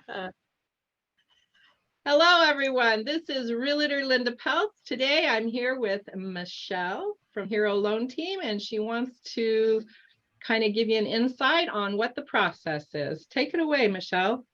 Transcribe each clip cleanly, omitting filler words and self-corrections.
Uh, Hello, everyone. This is Realtor Linda Peltz. Today, I'm here with Michelle from Hero Loan Team, and she wants to kind of give you an insight on what the process is. Take it away, Michelle.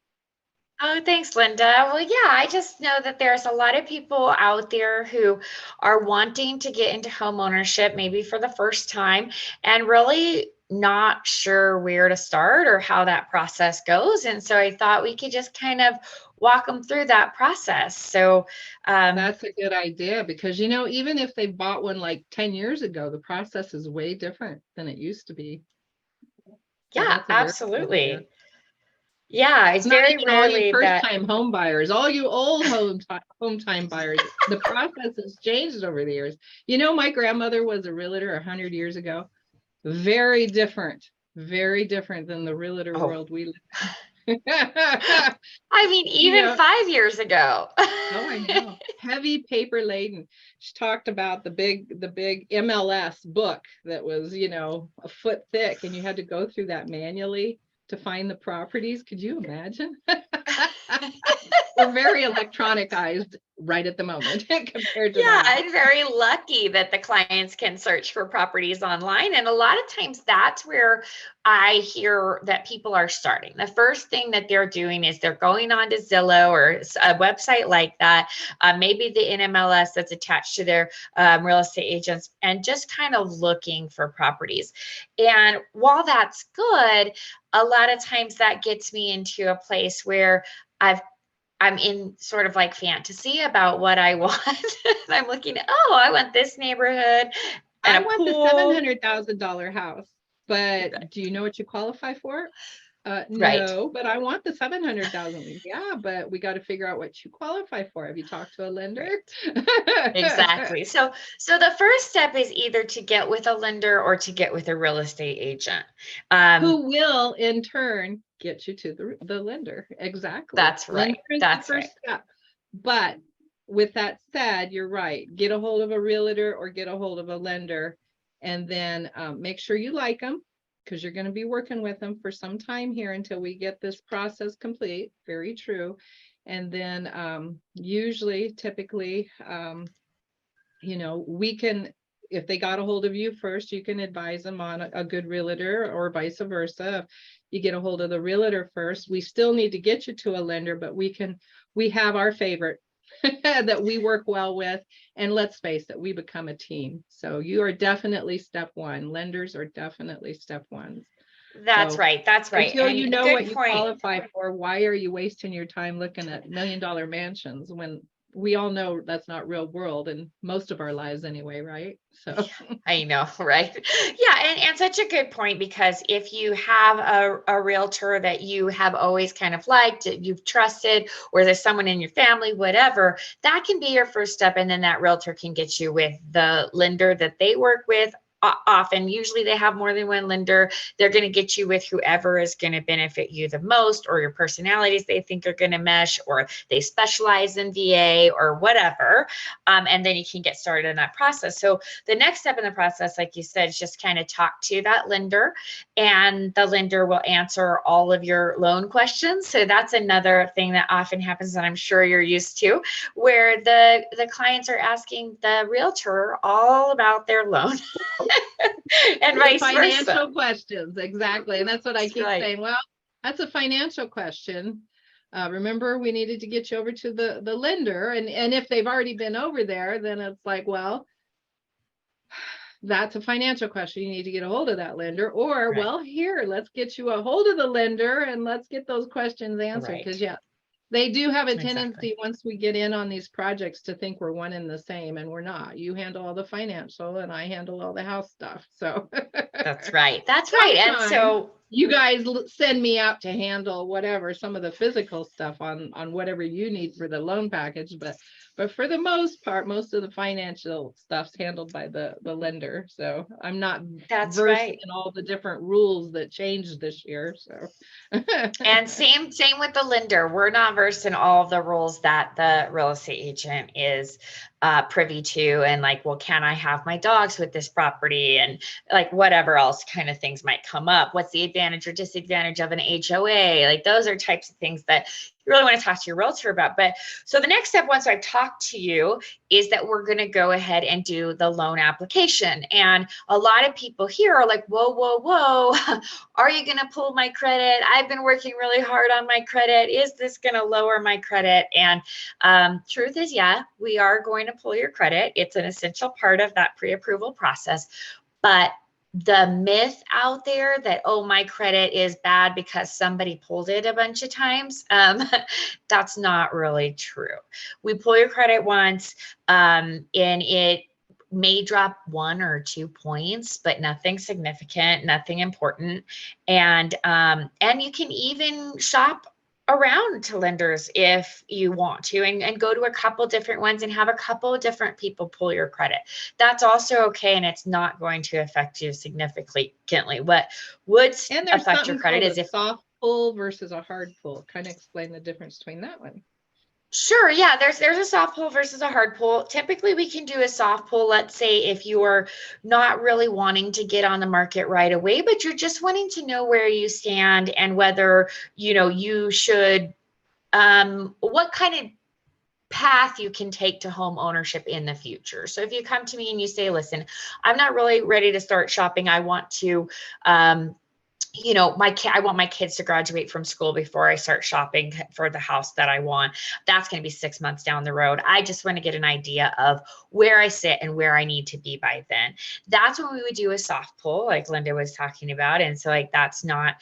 Oh, thanks, Linda. Well, yeah, I just know that there's a lot of people out there who are wanting to get into home ownership, maybe for the first time, and really not sure where to start or how that process goes. And so I thought we could just kind of walk them through that process. So, That's a good idea because, even if they bought one like 10 years ago, the process is way different than it used to be. So yeah, that's a very good idea. absolutely. Yeah, It's it's not very even all you rarely that. first-time home buyers, all you old home time buyers. The process has changed over the years. My grandmother was a realtor 100 years ago. Very different than the realtor Oh, world we live in. I mean, You even know, 5 years ago. oh, I know. Heavy paper laden. She talked about the big MLS book that was, a foot thick, and you had to go through that manually to find the properties. Could you imagine? We're very electronicized right at the moment compared to Yeah, that. I'm very lucky that the clients can search for properties online. And a lot of times that's where I hear that people are starting. The first thing that they're doing is they're going on to Zillow or a website like that, maybe the NMLS that's attached to their real estate agents, and just kind of looking for properties. And while that's good, a lot of times that gets me into a place where I've I'm in sort of like fantasy about what I want. I'm looking, oh, I want this neighborhood and I a want the pool. $700,000 house, but do you know what you qualify for? Right. No, but I want the 700,000. Yeah, but we got to figure out what you qualify for. Have you talked to a lender? Right. Exactly. So the first step is either to get with a lender or to get with a real estate agent. Um, Who will in turn get you to the lender. Exactly. that's Lender right. is the That's right. first step. But with that said, you're right. Get a hold of a realtor or get a hold of a lender, and then make sure you like them, because you're going to be working with them for some time here until we get this process complete. Very true. And then typically, we can, if they got a hold of you first, you can advise them on a good realtor, or vice versa. If you get a hold of the realtor first, we still need to get you to a lender, but we have our favorite that we work well with. And let's face it, we become a team. So you are definitely step one. Lenders are definitely step ones. That's So right. That's right. until you And know good what you point. qualify for, why are you wasting your time looking at $1 million mansions when we all know that's not real world in most of our lives anyway, right? So I know, right? Yeah, and such a good point, because if you have a realtor that you have always kind of liked, that you've trusted, or there's someone in your family, whatever, that can be your first step. And then that realtor can get you with the lender that they work with. Often, usually they have more than one lender. They're going to get you with whoever is going to benefit you the most, or your personalities they think are going to mesh, or they specialize in VA or whatever. And then you can get started in that process. So the next step in the process, like you said, is just kind of talk to that lender, and the lender will answer all of your loan questions. So that's another thing that often happens that I'm sure you're used to, where the clients are asking the realtor all about their loan and the vice versa. financial questions, exactly. And that's what I That's keep right. saying. Well, that's a financial question. Remember, we needed to get you over to the lender. And if they've already been over there, then it's like, well, that's a financial question. You need to get a hold of that lender. Or, Right. well, here, let's get you a hold of the lender and let's get those questions answered. Because, Right. yeah, they do have a Exactly. tendency, once we get in on these projects, to think we're one and the same, and we're not. You handle all the financial and I handle all the house stuff. So That's right. That's right. And sometimes so you guys send me out to handle whatever, some of the physical stuff on whatever you need for the loan package, but for the most part, most of the financial stuff's handled by the lender. So I'm not that's versed right. in all the different rules that changed this year. So And same with the lender. We're not versed in all of the rules that the real estate agent is. privy to, and like, well, can I have my dogs with this property, and like whatever else kind of things might come up. What's the advantage or disadvantage of an HOA? Like those are types of things that you really want to talk to your realtor about. But so the next step, once I've talked to you, is that we're going to go ahead and do the loan application. And a lot of people here are like, whoa, whoa, whoa, are you going to pull my credit? I've been working really hard on my credit. Is this going to lower my credit? And truth is, yeah, we are going to pull your credit. It's an essential part of that pre-approval process. But the myth out there that, oh, my credit is bad because somebody pulled it a bunch of times, that's not really true. We pull your credit once, and it may drop 1 or 2 points, but nothing significant, nothing important. And you can even shop around to lenders if you want to, and go to a couple different ones and have a couple of different people pull your credit. That's also okay, and it's not going to affect you significantly. What would affect your credit is if soft pull versus a hard pull. Kind of explain the difference between that one. Sure. Yeah. There's a soft pull versus a hard pull. Typically we can do a soft pull. Let's say if you're not really wanting to get on the market right away, but you're just wanting to know where you stand and whether, you should, what kind of path you can take to home ownership in the future. So if you come to me and you say, listen, I'm not really ready to start shopping. I want to, I want my kids to graduate from school before I start shopping for the house that I want. That's going to be 6 months down the road. I just want to get an idea of where I sit and where I need to be by then. That's when we would do a soft pull, like Linda was talking about. And so like, that's not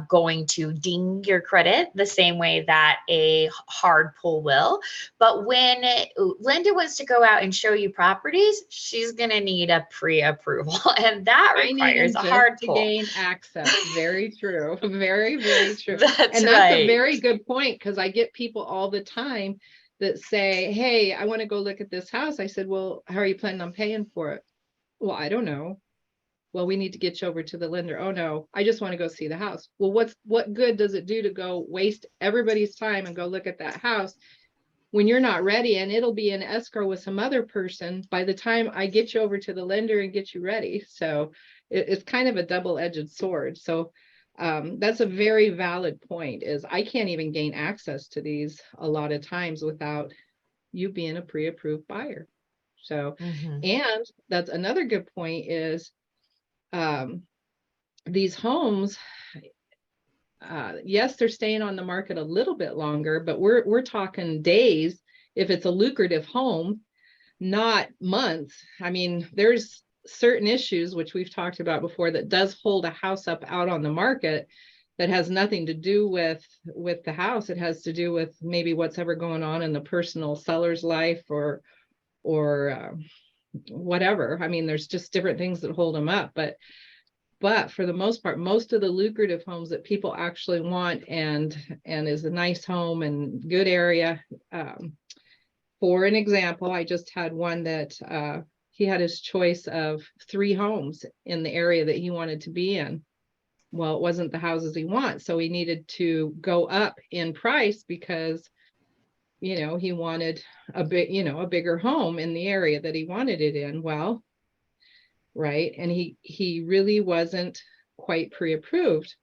going to ding your credit the same way that a hard pull will. But when Linda wants to go out and show you properties, she's going to need a pre-approval, and that requires a hard pull. To gain access. Very true. Very, very true. That's a very good point, because I get people all the time that say, hey, I want to go look at this house. I said, well, how are you planning on paying for it? Well, I don't know. Well, we need to get you over to the lender. Oh no, I just want to go see the house. Well, what good does it do to go waste everybody's time and go look at that house when you're not ready, and it'll be in escrow with some other person by the time I get you over to the lender and get you ready. So it's kind of a double-edged sword. So that's a very valid point, is I can't even gain access to these a lot of times without you being a pre-approved buyer. So, and that's another good point is these homes, yes, they're staying on the market a little bit longer, but we're talking days if it's a lucrative home, not months. I mean, there's certain issues which we've talked about before that does hold a house up out on the market that has nothing to do with the house. It has to do with maybe what's ever going on in the personal seller's life or whatever. I mean, there's just different things that hold them up, but for the most part, most of the lucrative homes that people actually want and is a nice home and good area. For an example, I just had one that he had his choice of 3 homes in the area that he wanted to be in. Well, it wasn't the houses he wants, so he needed to go up in price because, he wanted a bigger home in the area that he wanted it in. Well, right. And he really wasn't quite pre-approved.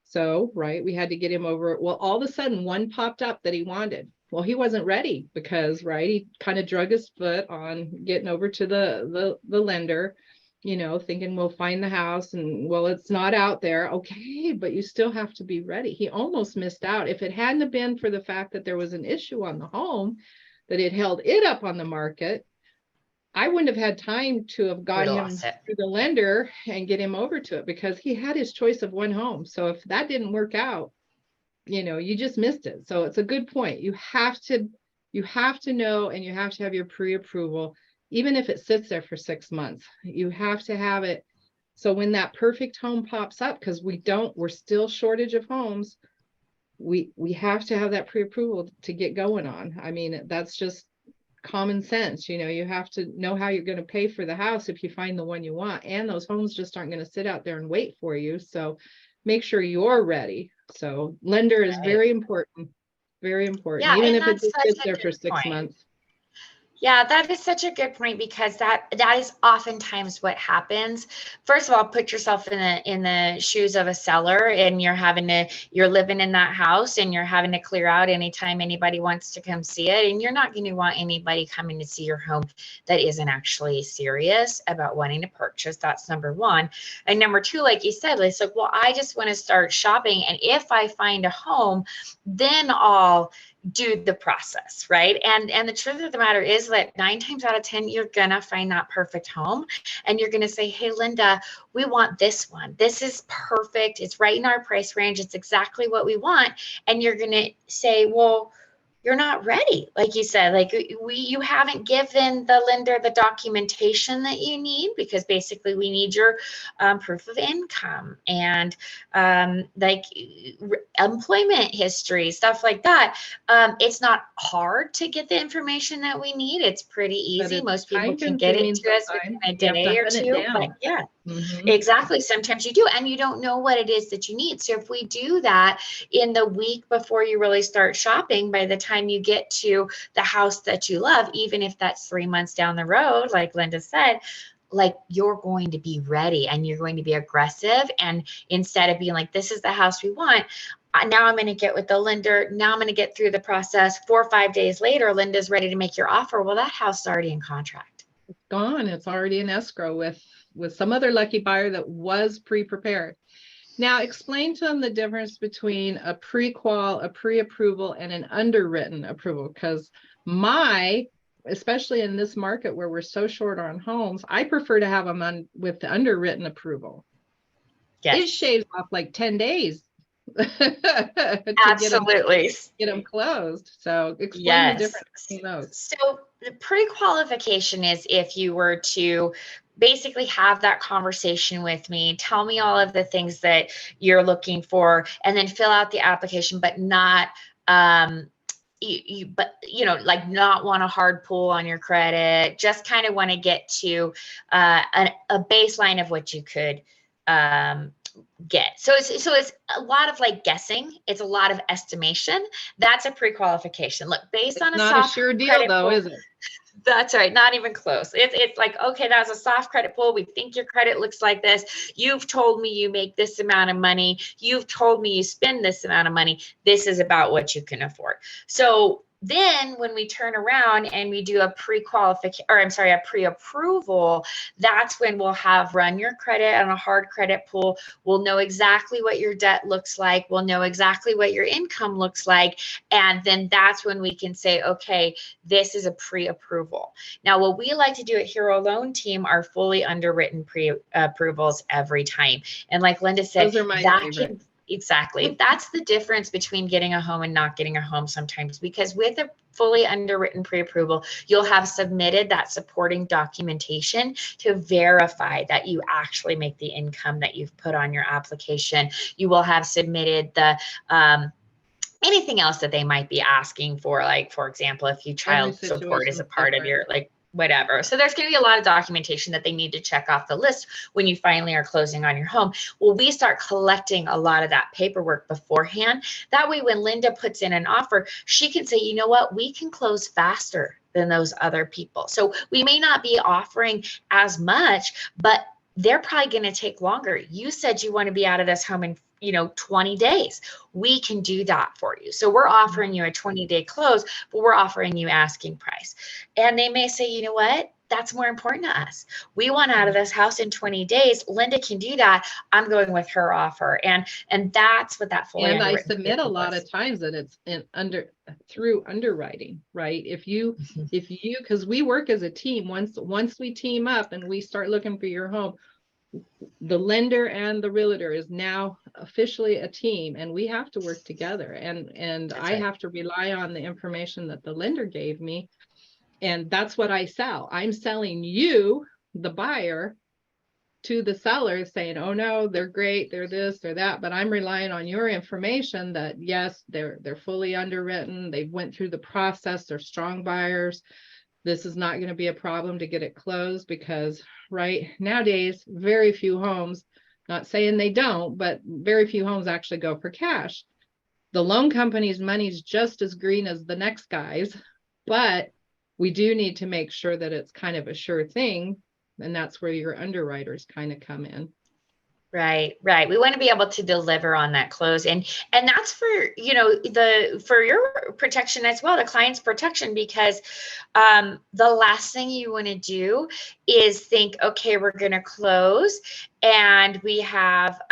So, right, we had to get him over. Well, all of a sudden one popped up that he wanted. Well, he wasn't ready because, right, he kind of drug his foot on getting over to the lender, thinking we'll find the house, and well, it's not out there. Okay, but you still have to be ready. He almost missed out. If it hadn't have been for the fact that there was an issue on the home, that it held it up on the market, I wouldn't have had time to have got him through the lender and get him over to it, because he had his choice of 1 home. So if that didn't work out, you just missed it. So it's a good point. You have to know, and you have to have your pre-approval, even if it sits there for 6 months. You have to have it. So when that perfect home pops up, because we're still shortage of homes, we have to have that pre-approval to get going on. I mean, that's just common sense. You have to know how you're going to pay for the house if you find the one you want, and those homes just aren't going to sit out there and wait for you. So make sure you're ready. So lender is very important, very important. Yeah, even if it just sits there for 6 months. Yeah, that is such a good point because that is oftentimes what happens. First of all, put yourself in the shoes of a seller, and you're living in that house and you're having to clear out anytime anybody wants to come see it, and you're not going to want anybody coming to see your home that isn't actually serious about wanting to purchase. That's number one. And number two, like you said, it's like, well, I just want to start shopping, and if I find a home, then I'll do the process, right? And the truth of the matter is that 9 times out of 10, you're gonna find that perfect home, and you're gonna say, hey, Linda, we want this one. This is perfect. It's right in our price range. It's exactly what we want. And you're gonna say, well, you're not ready. Like you said, like you haven't given the lender the documentation that you need, because basically we need your proof of income and employment history, stuff like that. It's not hard to get the information that we need. It's pretty But easy. it's Most people time can get it consuming to us sometimes. within a You have to day or hunt it two. But down. yeah, Mhm. exactly. Sometimes you do, and you don't know what it is that you need. So if we do that in the week before you really start shopping, by the time you get to the house that you love, even if that's 3 months down the road, like Linda said, like you're going to be ready and you're going to be aggressive. And instead of being like, this is the house we want, now I'm going to get with the lender. Now I'm going to get through the process. 4 or 5 days later, Linda's ready to make your offer. Well, that house is already in contract. Gone. It's already in escrow with some other lucky buyer that was pre-prepared. Now explain to them the difference between a pre-qual, a pre-approval, and an underwritten approval. Because especially in this market where we're so short on homes, I prefer to have them with the underwritten approval. It Yes, shaves off like 10 days to absolutely. get them closed. So explain the Yes. difference between those. So the pre-qualification is if you were to basically have that conversation with me, tell me all of the things that you're looking for, and then fill out the application, but not like not want a hard pull on your credit, just kind of want to get to a baseline of what you could get. So it's a lot of like guessing. It's a lot of estimation. That's a pre-qualification. Look, based It's on a not a soft sure deal credit though, pull. is it? That's right. Not even close. It's like, okay, that's a soft credit pull. We think your credit looks like this. You've told me you make this amount of money. You've told me you spend this amount of money. This is about what you can afford. So then when we turn around and we do a a pre-approval, that's when we'll have run your credit on a hard credit pull. We'll know exactly what your debt looks like. We'll know exactly what your income looks like. And then that's when we can say, okay, this is a pre-approval. Now, what we like to do at Hero Loan Team are fully underwritten pre-approvals every time. And like Linda said, Those are my that favorite. can exactly. That's the difference between getting a home and not getting a home sometimes, because with a fully underwritten pre-approval, you'll have submitted that supporting documentation to verify that you actually make the income that you've put on your application. You will have submitted the anything else that they might be asking for, like, for example, if you Every child support situation is a is part of different. your, like, whatever. So there's going to be a lot of documentation that they need to check off the list when you finally are closing on your home. Well, we start collecting a lot of that paperwork beforehand. That way, when Linda puts in an offer, she can say, you know what, we can close faster than those other people. So we may not be offering as much, but they're probably going to take longer. You said you want to be out of this home in 20 days. We can do that for you. So we're offering you a 20-day close, but we're offering you asking price. And they may say, you know what? That's more important to us. We want out of this house in 20 days. Linda can do that. I'm going with her offer. And that's what that fully And I underwritten submit a lot was. of times that it's through underwriting, right? Because we work as a team, once we team up and we start looking for your home, the lender and the realtor is now officially a team, and we have to work together. And That's I right. have to rely on the information that the lender gave me. And that's what I sell. I'm selling you, the buyer, to the seller, saying, oh no, they're great, they're this, they're that, but I'm relying on your information that yes, they're fully underwritten, they went through the process, they're strong buyers. This is not going to be a problem to get it closed, because right nowadays, very few homes, not saying they don't, but very few homes actually go for cash. The loan company's money's just as green as the next guy's, but we do need to make sure that it's kind of a sure thing. And that's where your underwriters kind of come in. Right, right. We want to be able to deliver on that close, and that's for, for your protection as well, the client's protection, because the last thing you want to do is think, okay, we're going to close and we have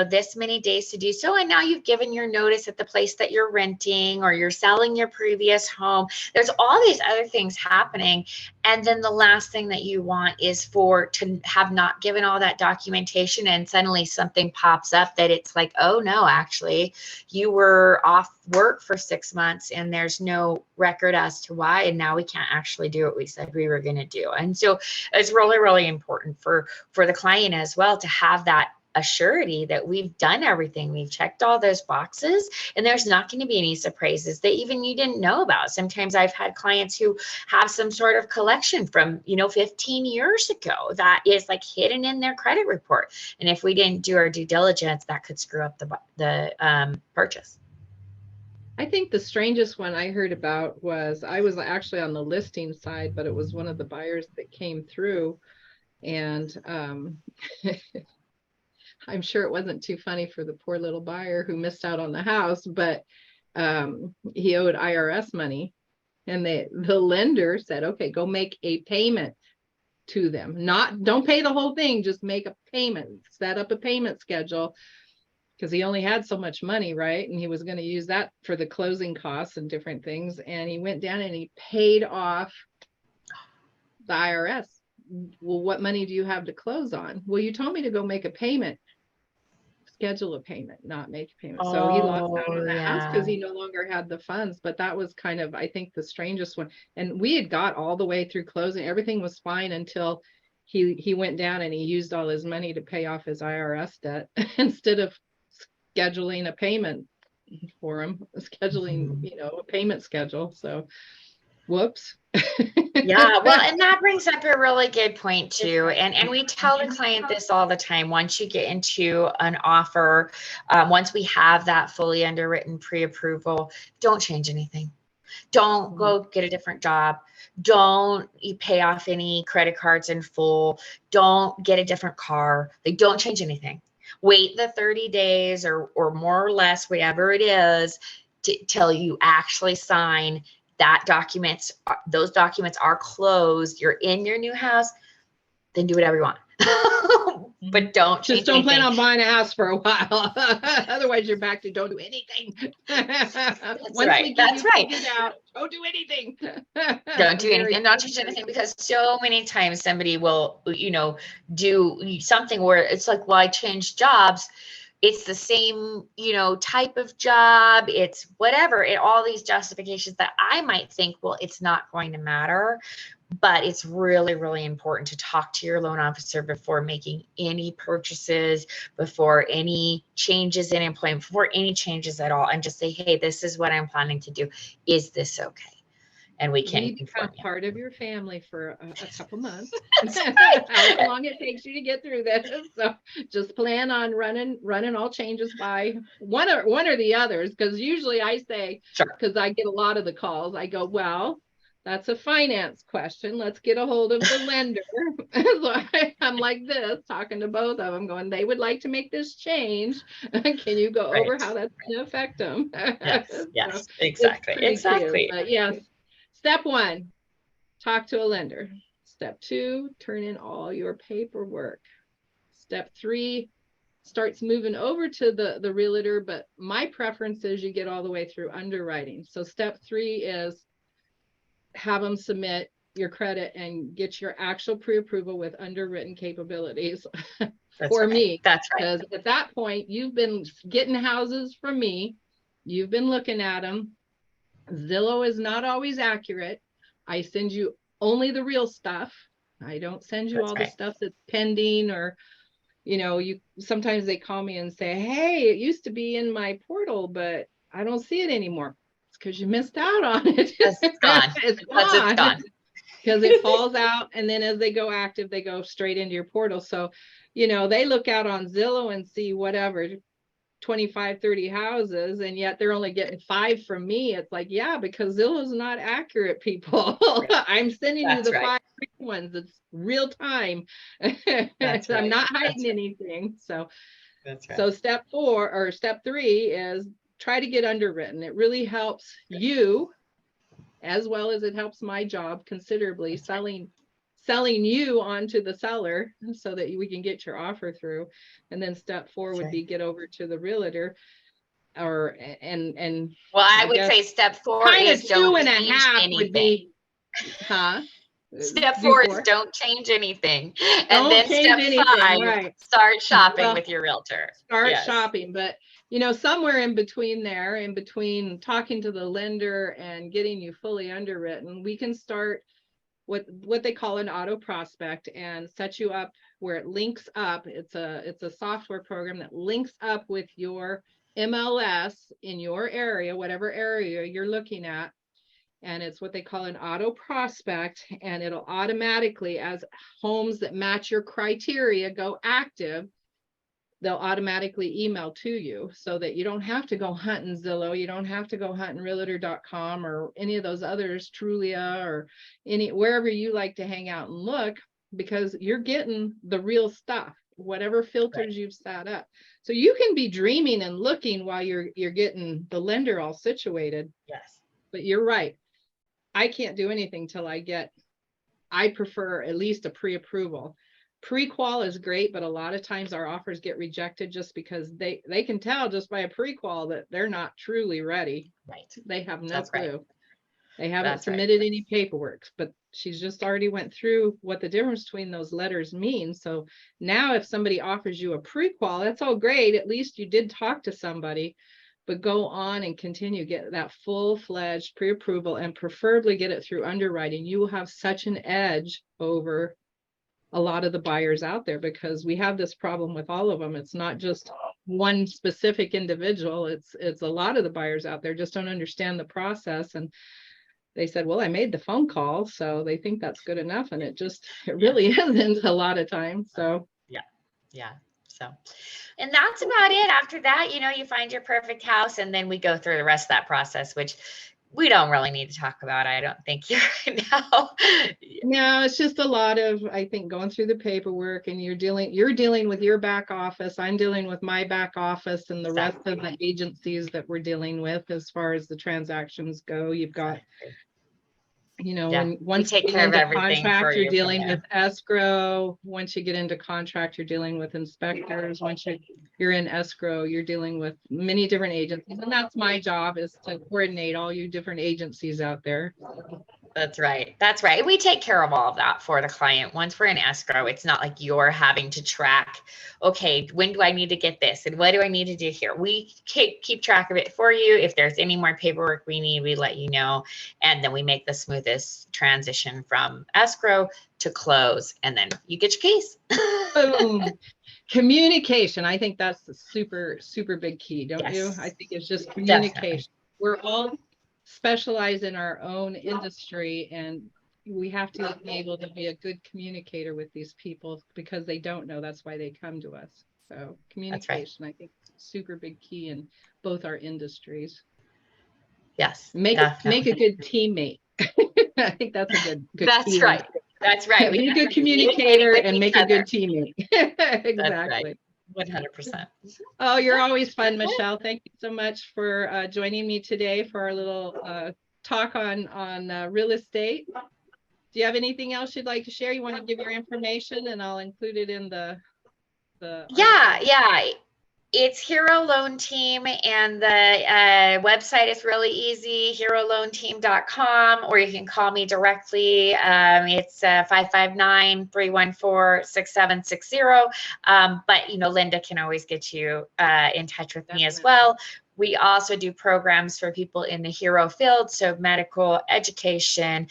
this many days to do so, and now you've given your notice at the place that you're renting, or you're selling your previous home. There's all these other things happening, and then the last thing that you want is to have not given all that documentation, and suddenly something pops up that it's like, oh no, actually you were off work for 6 months and there's no record as to why, and now we can't actually do what we said we were going to do. And so it's really, really important for the client as well to have that assurity that we've done everything, we've checked all those boxes, and there's not going to be any surprises that even you didn't know about. Sometimes I've had clients who have some sort of collection from 15 years ago that is like hidden in their credit report, and if we didn't do our due diligence, that could screw up the purchase. I think the strangest one I heard about was, I was actually on the listing side, but it was one of the buyers that came through, and I'm sure it wasn't too funny for the poor little buyer who missed out on the house, but he owed IRS money, and the lender said, okay, go make a payment to them. Don't pay the whole thing, just make a payment, set up a payment schedule, because he only had so much money, right? And he was going to use that for the closing costs and different things. And he went down and he paid off the IRS. Well, what money do you have to close on? Well, you told me to go make a payment. Schedule a payment, not make a payment. So he lost out on that house because he no longer had the funds. But that was kind of, I think, the strangest one. And we had got all the way through closing. Everything was fine until he went down and he used all his money to pay off his IRS debt instead of scheduling a payment for him, scheduling, a payment schedule. So whoops. Yeah, well, and that brings up a really good point too. And we tell the client this all the time. Once you get into an offer, once we have that fully underwritten pre-approval, don't change anything. Don't go get a different job. Don't pay off any credit cards in full. Don't get a different car. Like, don't change anything. Wait the 30 days or more or less, whatever it is, till you actually sign those documents are closed, you're in your new house, then do whatever you want. But don't just don't plan on buying a house for a while. Otherwise you're back to don't do anything. That's right. That's right. Out, don't do anything. Don't do anything. Don't change anything, because so many times somebody will, do something where it's like, well, I changed jobs. It's the same, type of job. It's whatever. All these justifications that I might think, well, it's not going to matter. But it's really, really important to talk to your loan officer before making any purchases, before any changes in employment, before any changes at all, and just say, hey, this is what I'm planning to do. Is this okay? And we can become part of your family for a couple months. Right. How long it takes you to get through this. So just plan on running all changes by one or the others. Because usually I say, because I get a lot of the calls, I go, well, that's a finance question. Let's get a hold of the lender. So I'm like this, talking to both of them, going, they would like to make this change. Can you go over how that's going to affect them? Yes, exactly. But yes. Step 1, talk to a lender. Step 2, turn in all your paperwork. Step 3, starts moving over to the realtor, but my preference is you get all the way through underwriting. So step 3 is have them submit your credit and get your actual pre-approval with underwritten capabilities for me. That's right. Because at that point, you've been getting houses from me. You've been looking at them. Zillow is not always accurate. I send you only the real stuff. I don't send you all the stuff that's pending, or, sometimes they call me and say, hey, it used to be in my portal, but I don't see it anymore. It's because you missed out on it. It's gone. It's gone. Because it falls out, and then as they go active, they go straight into your portal. So, they look out on Zillow and see whatever 25, 30 houses, and yet they're only getting 5 from me. It's like, yeah, because Zillow's not accurate, people. I'm sending you That's the right. 5 real ones. It's real time. That's I'm right. not hiding That's right. anything. So, That's right. so step 4 or step 3 is try to get underwritten. It really helps you, as well as it helps my job considerably, selling you onto the seller so that we can get your offer through. And then step 4 would be get over to the realtor, or and Well, I I would guess say step 4 kind is of 2 don't and a change half would anything. be, huh? Step Do 4 is 4. don't change anything. And Don't then change step anything, 5, right? start shopping Well, with your realtor. start Yes. shopping, but you know, somewhere in between there, in between talking to the lender and getting you fully underwritten, we can start what they call an auto prospect and set you up where it links up. It's a software program that links up with your MLS in your area, whatever area you're looking at. And it's what they call an auto prospect, and it'll automatically, as homes that match your criteria go active, they'll automatically email to you, so that you don't have to go hunting Zillow, you don't have to go hunting realtor.com or any of those others, Trulia, or wherever you like to hang out and look, because you're getting the real stuff, whatever filters you've set up. So you can be dreaming and looking while you're getting the lender all situated. Yes. But you're right. I can't do anything till I prefer at least a pre-approval. Pre-qual is great, but a lot of times our offers get rejected just because they can tell just by a pre-qual that they're not truly ready. Right. They have no That's clue. right. They haven't That's submitted any paperwork, but she's just already went through what the difference between those letters mean. So now if somebody offers you a pre-qual, that's all great. At least you did talk to somebody. But go on and continue, get that full-fledged pre-approval, and preferably get it through underwriting. You will have such an edge over a lot of the buyers out there, because we have this problem with all of them. It's not just one specific individual. It's a lot of the buyers out there just don't understand the process. And they said, well, I made the phone call, so they think that's good enough. And it really isn't a lot of times. So Yeah. So, and that's about it. After that, you find your perfect house, and then we go through the rest of that process, which we don't really need to talk about, I don't think, here right now. no, it's just a lot of, I think, going through the paperwork, and you're dealing with your back office. I'm dealing with my back office and the rest of the agencies that we're dealing with as far as the transactions go. You've got, once you take get care of into everything contract, for you're you from dealing there. with escrow. Once you get into contract, you're dealing with inspectors. Once you're in escrow, you're dealing with many different agencies. And that's my job, is to coordinate all you different agencies out there. That's right. That's right. We take care of all of that for the client. Once we're in escrow, it's not like you're having to track, okay, when do I need to get this? And what do I need to do here? We keep track of it for you. If there's any more paperwork we need, we let you know. And then we make the smoothest transition from escrow to close. And then you get your keys. Boom. Communication. I think that's the super, super big key, don't you? I think it's just communication. Definitely. We're all specialized in our own industry, and we have to be able to be a good communicator with these people, because they don't know. That's why they come to us. So communication, I think, super big key in both our industries. Yes. Make a good teammate. I think that's a good That's key. right. That's right. Be a good communicator and make a good teammate. Exactly. That's right. 100%. Oh, you're always fun, Michelle. Thank you so much for joining me today for our little talk on real estate. Do you have anything else you'd like to share? You want to give your information, and I'll include it in the Yeah. It's Hero Loan Team, and the website is really easy, heroloanteam.com, or you can call me directly. It's 559-314-6760. But, Linda can always get you in touch with me as well. We also do programs for people in the hero field, so medical, education,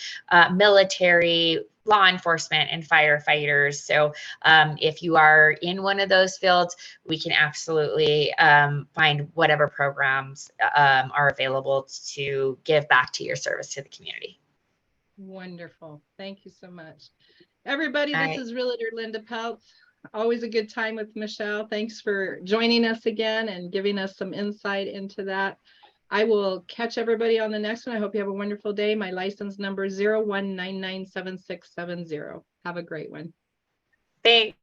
military, law enforcement, and firefighters. So if you are in one of those fields, we can absolutely find whatever programs are available to give back to your service to the community. Wonderful. Thank you so much. Everybody, this is Realtor Linda Peltz. Always a good time with Michelle. Thanks for joining us again and giving us some insight into that. I will catch everybody on the next one. I hope you have a wonderful day. My license number is 01997670. Have a great one. Thanks.